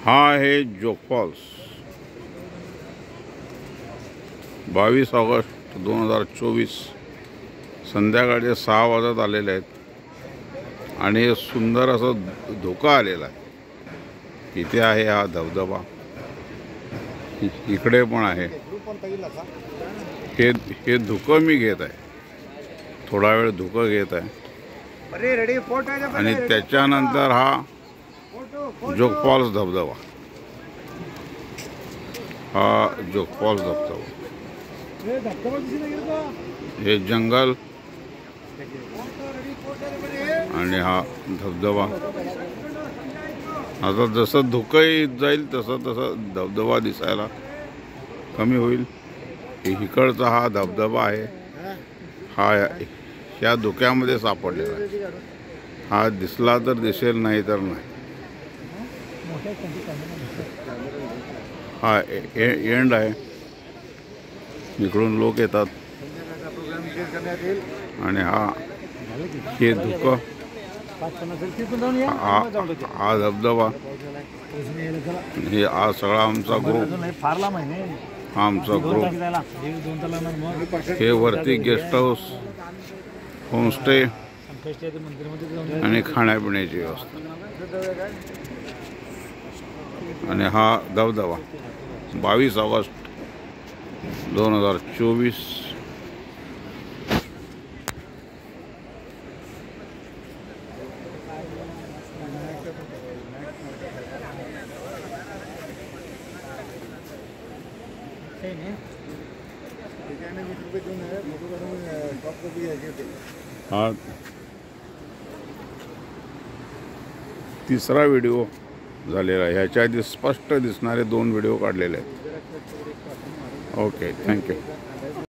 हा आहे जोग false. 22 August 2024 संध्याकाळचे 6 वाजत आलेले आहेत आणि सुंदर असं धोका आलेला आहे. इथे आहे हा धबधबा, इकडे पण आहे. हे धुकं मी घेत आहे, थोडा वेळ धुकं घेत आहे आणि त्याच्यानंतर हा जोग फॉल्स धबधबा, हा जोग फॉल्स धबधबा. हे जंगल आणि हा धबधबा. आता जसं धुकं येत जाईल तसं तसं धबधबा दिसायला कमी होईल. इकडचा हा धबधबा आहे, हा या धुक्यामध्ये सापडलेला आहे. हा दिसला तर दिसेल, नाही तर नाही. हा एंड आहे, इकडून लोक येतात आणि हे धुकं, हा धबधबा, हे हा सगळा आमचा ग्रुप, हा आमचा ग्रुप. हे वरती गेस्ट हाऊस, होमस्टे आणि खाण्यापिण्याची व्यवस्था. आणि हा धबधबा 22 ऑगस्ट 2024. हा तिसरा व्हिडिओ झालेला आहे. ह्याच्या आधी स्पष्ट दिसणारे 2 व्हिडिओ काढलेले आहेत. Okay, thank you.